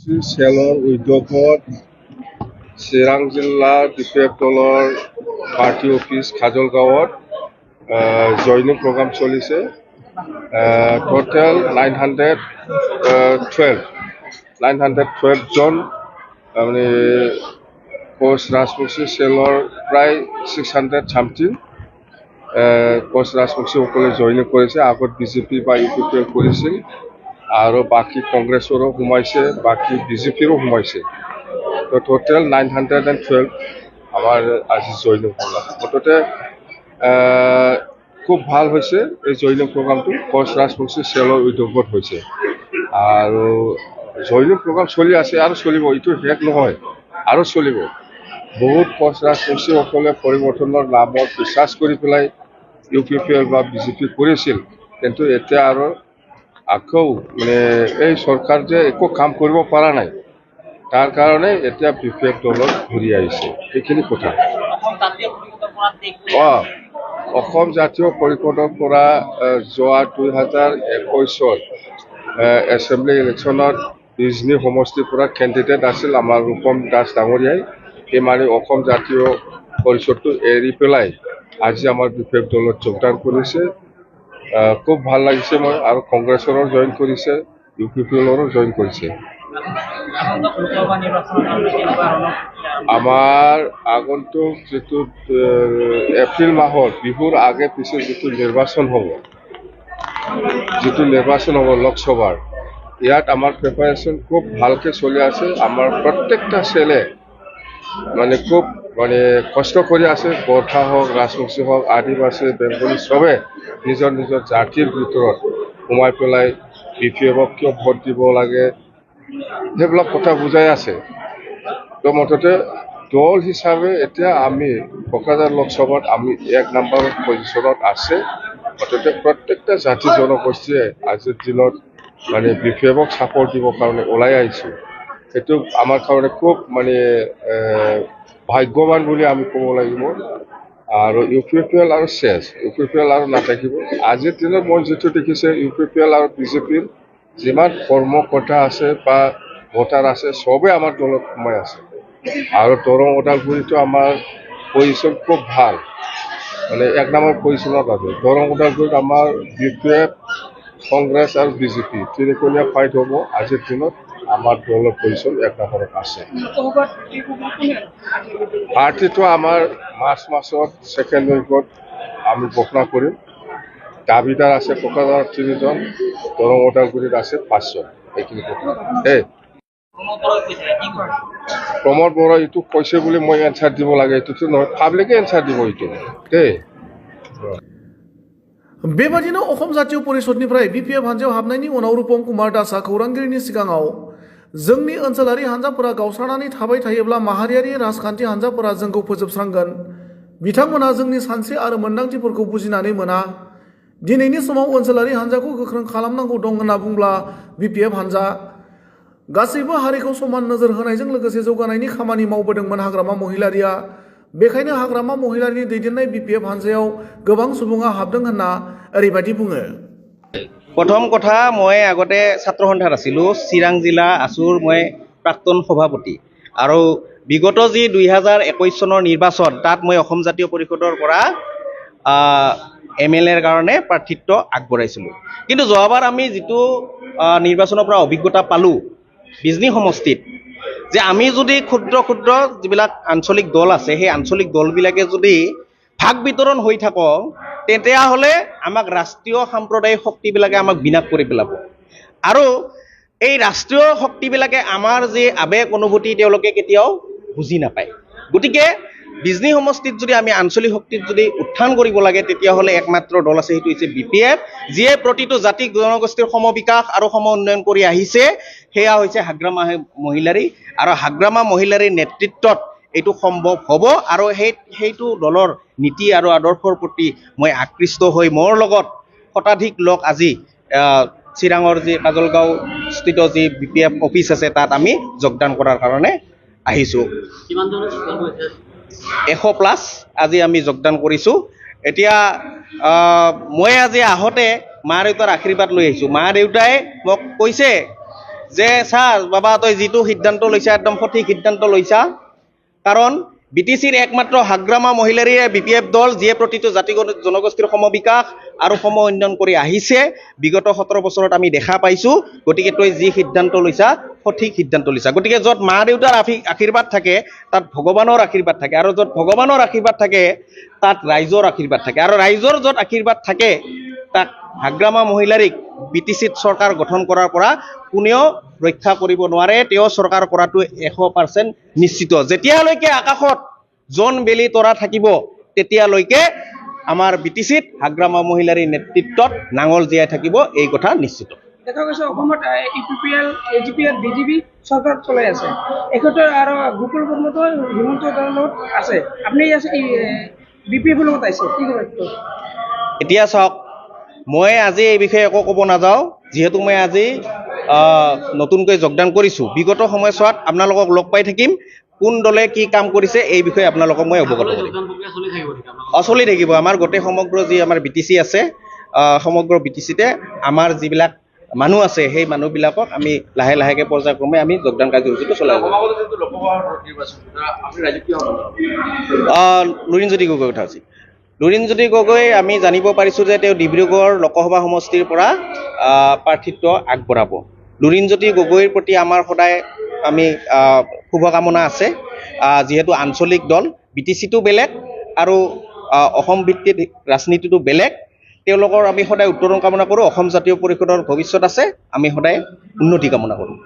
কাৰ্যসূচী চেলৰ উদ্যোগত চিৰাং জিলাৰ বিপিএফ দলৰ পাৰ্টি অফিচ খাজলগাঁৱত জইনিং প্ৰগ্ৰাম চলিছে। টোটেল 912 জন মানে কোচ ৰাজবংশী চেলৰ প্ৰায় 600 ছামথিং কোচ ৰাজবংশীসকলে জইনিং কৰিছে। আগত বিজেপি বা ইউপিপিএল কৰিছিল আৰু বাকী কংগ্ৰেছৰো সোমাইছে, বাকী বিজেপিৰো সোমাইছে। তো টোটেল 912 আমাৰ আজি জইনিং প্ৰগ্ৰাম। মুঠতে খুব ভাল হৈছে এই জইনিং প্ৰগ্ৰামটো কোচ ৰাজবংশী চেলৰ উদ্যোগত হৈছে আৰু জইনিং প্ৰগ্ৰাম চলি আছে আৰু চলিব, এইটো শেষ নহয় আৰু চলিব। বহুত কোচ ৰাজবংশীসকলে পৰিৱৰ্তনৰ নামত বিশ্বাস কৰি পেলাই ইউপিপিএল বা বিজেপি কৰিছিল, কিন্তু এতিয়া আৰু আকৌ মানে এই চৰকাৰ যে একো কাম কৰিব পৰা নাই, তাৰ কাৰণে এতিয়া বিপিএফ দলত ঘূৰি আহিছে। সেইখিনি কথা। অসম জাতীয় পৰিষদৰ পৰা যোৱা 2021 এছেম্বলি ইলেকশ্যনত বিজনী সমষ্টিৰ পৰা কেণ্ডিডেট আছিল আমাৰ ৰূপম দাস ডাঙৰীয়াই। সেই মানে অসম জাতীয় পৰিষদটো এৰি পেলাই আজি আমাৰ বিপিএফ দলত যোগদান কৰিছে। খুব ভাল লাগিছে মই, আৰু কংগ্ৰেছৰো জইন কৰিছে, ইউপিপিএলৰো জইন কৰিছে। আমাৰ আগন্তুক যিটো এপ্ৰিল মাহত বিহুৰ আগে পিছে যিটো নিৰ্বাচন হ'ব লোকসভাৰ, ইয়াত আমাৰ প্ৰিপাৰেশ্যন খুব ভালকৈ চলি আছে। আমাৰ প্ৰত্যেকটা চেলে মানে খুব কষ্ট কৰি আছে। গোৰ্খা হওক, ৰাজবংশী হওক, আদিবাসী, বেংগলী চবে নিজৰ নিজৰ জাতিৰ ভিতৰত সোমাই পেলাই বিপিএফক কিয় ভোট দিব লাগে সেইবিলাক কথা বুজাই আছে। তো মুঠতে দল হিচাপে এতিয়া আমি কোকৰাঝাৰ লোকসভাত আমি 1 নম্বৰ পজিশ্যনত আছে। মুঠতে প্ৰত্যেকটা জাতি জনগোষ্ঠীয়ে আজিৰ দিনত মানে বিপিএফক ছাপৰ্ট দিবৰ কাৰণে ওলাই আহিছোঁ। সেইটো আমাৰ কাৰণে খুব ভাগ্যৱান বুলি আমি ক'ব লাগিব। আৰু ইউপিপিএল আৰু ইউপিপিএল আৰু নাথাকিব। আজিৰ দিনত মই যিটো দেখিছে, ইউপিপিএল আৰু বিজেপিৰ যিমান কৰ্মকৰ্তা আছে বা ভোটাৰ আছে চবেই আমাৰ দলত সোমাই আছে। আৰু দৰং ওদালগুৰিতো আমাৰ পজিশ্যন খুব ভাল, 1 নম্বৰ পজিশ্যনত আছে। দৰং ওদালগুৰিত আমাৰ বিপিএফ, কংগ্ৰেছ আৰু বিজেপি তিনিকোণীয়া ফাইট হ'ব। আজিৰ দিনত আমাৰ দলৰ পজিশ্যন 1 নম্বৰত আছে। পাৰ্টিটো আমাৰ মাৰ্চ মাহত 2nd উইকত আমি ঘোষণা কৰিম। দাবিদাৰ আছে কোকৰাঝাৰত 3 জন, দৰং ওদালগুৰিত আছে 5 জন। এইখিনি কথা। প্ৰমোদ বৰা এইটো কৈছে বুলি মই এনচাৰ দিব লাগে, এইটোতো নহয়, পাব্লিকে এনচাৰ দিব এইটো। बेबादिनो अखम जातीय परिषदनिफ्राय बिपिएफ हान्जायाव हाबनायनि उनाव रूपम कुमार दासआ खौरांगिरिनि सिगाङाव जोंनि ओनसोलारि हान्जाफोरा गावस्रानानै थाबाय थायोब्ला माहारियारि राजखान्थि हान्जाफोरा जोंखौ फोजोबस्रांगोन। बिथांमोना जोंनि सानस्रि आरो मोन्दांथिफोरखौ बुजिनानै मोना। दिनैनि समाव ओनसोलारि हान्जाखौ गोख्रों खालामनांगौ दं होनना बुंब्ला बिपिएफ हान्जा गासैबो हारिखौ समान नोजोर होनायजों लोगोसे जौगानायनि खामानि मावबोदोंमोन हाग्रामा महिलारिया। बेखायनो हाग्रामा महिलारिनि दैदेननाय बिपिएफ हान्जायाव गोबां सुबुङा हाबदों होनना ओरैबायदि बुङो। प्रथम कथा मैं आगते छात्र सन्थात आसिलो चिरां जिला आसुर मैं प्राक्तन सभापति और विगत जी 2021 सनर निर्वाचन तक मैं अखम जातीय परिषदर পৰা एमएलएर कारण प्रार्थित्व आगबঢ়াইছিলো। किन्तु जोवाबार आमी जितु निर्वाचনৰ পৰা অভিজ্ঞতা পালো बिजनी समष्टित যে আমি যদি ক্ষুদ্ৰ ক্ষুদ্ৰ যিবিলাক আঞ্চলিক দল আছে সেই আঞ্চলিক দলবিলাকে যদি ভাগ বিতৰণ হৈ থাকো তেতিয়াহ'লে আমাক ৰাষ্ট্ৰীয় সাম্প্ৰদায়িক শক্তিবিলাকে আমাক বিনাশ কৰি পেলাব। আৰু এই ৰাষ্ট্ৰীয় শক্তিবিলাকে আমাৰ যে আবেগ অনুভূতি তেওঁলোকে কেতিয়াও বুজি নাপায়। গতিকে বিজনী সমষ্টিত যদি আমি আঞ্চলিক শক্তিত যদি উত্থান কৰিব লাগে তেতিয়াহ'লে একমাত্ৰ দল আছে, সেইটো হৈছে বিপিএফ, যিয়ে প্ৰতিটো জাতি জনগোষ্ঠীৰ সম বিকাশ আৰু সম উন্নয়ন কৰি আহিছে। সেয়া হৈছে হাগ্ৰামা মহিলাৰী, আৰু হাগ্ৰামা মহিলাৰীৰ নেতৃত্বত এইটো সম্ভৱ হ'ব। আৰু সেইটো দলৰ নীতি আৰু আদৰ্শৰ প্ৰতি মই আকৃষ্ট হৈ মোৰ লগত শতাধিক লোক আজি চিৰাঙৰ যি কাজলগাঁও স্থিত যি বিপিএফ অফিচ আছে তাত আমি যোগদান কৰাৰ কাৰণে আহিছোঁ। 100+ আজি আমি যোগদান কৰিছোঁ। এতিয়া মই আজি আহোঁতে মা দেউতাৰ আশীৰ্বাদ লৈ আহিছোঁ। মা দেউতাই মোক কৈছে যে ছাৰ বাবা তই যিটো সিদ্ধান্ত লৈছা একদম সঠিক সিদ্ধান্ত লৈছা কাৰণ BTCৰ একমাত্ৰ হাগ্ৰামা মহিলাৰী BPF দল যিয়ে প্ৰতিটো জাতি জনগোষ্ঠীৰ সমবিকাশ আৰু সম উন্নয়ন কৰি আহিছে বিগত 17 বছৰত আমি দেখা পাইছো গতিকে তই যি সিদ্ধান্ত লৈছা সঠিক সিদ্ধান্ত লৈছা গতিকে য'ত মা দেউতাৰ আশীৰ্বাদ থাকে তাত ভগৱানৰ আশীৰ্বাদ থাকে আৰু য'ত ভগৱানৰ আশীৰ্বাদ থাকে তাত ৰাইজৰ আশীৰ্বাদ থাকে আৰু ৰাইজৰ য'ত আশীৰ্বাদ থাকে তাক হাগ্ৰামা মহিলাৰীক BTCত চৰকাৰ গঠন কৰাৰ পৰা কোনেও ৰক্ষা কৰিব নোৱাৰে তেওঁ চৰকাৰ কৰাটো 100% নিশ্চিত যেতিয়ালৈকে আকাশত জন বেলি তৰা থাকিব তেতিয়ালৈকে আমাৰ BTCত হাগ্ৰামা মহিলাৰীৰ নেতৃত্বত নাঙল জীয়াই থাকিব এই কথা নিশ্চিত দেখা গৈছে অসমত UPPL AGPL BJP চৰকাৰ চলাই আছে এখেতৰ আৰু গোকুল বৰ্মতো হিমন্ত দাসৰ লগত আছে আপুনি আছে BPF লগত আছে কি ক'ব এতিয়া চাওক মই আজি এই বিষয়ে একো ক'ব নাযাওঁ যিহেতু মই আজি নতুনকৈ যোগদান কৰিছোঁ বিগত সময়ছোৱাত আপোনালোকক লগ পাই থাকিম কোন দলে কি কাম কৰিছে এই বিষয়ে আপোনালোকক মই অৱগত কৰিম চলি থাকিব আমাৰ গোটেই সমগ্ৰ যি আমাৰ BTC আছে সমগ্ৰ BTCতে আমাৰ যিবিলাক মানুহ আছে সেই মানুহবিলাকক আমি লাহে লাহেকৈ পৰ্যায়ক্ৰমে আমি যোগদান কাৰ্যসূচীটো চলাই লুৰিণজ্যোতি গগৈ কথা আছিল লুৰিণজ্যোতি গগৈ আমি জানিব পাৰিছোঁ যে তেওঁ ডিব্ৰুগড় লোকসভা সমষ্টিৰ পৰা প্ৰাৰ্থিত্ব আগবঢ়াব লুৰিণজ্যোতি গগৈৰ প্ৰতি আমাৰ সদায় আমি শুভকামনা আছে যিহেতু আঞ্চলিক দল BTCটো বেলেগ আৰু অসম ভিত্তিক ৰাজনীতিটো বেলেগ তেওঁলোকৰ আমি সদায় উত্তৰণ কামনা কৰোঁ অসম জাতীয় পৰিষদৰ ভৱিষ্যত আছে আমি সদায় উন্নতি কামনা কৰোঁ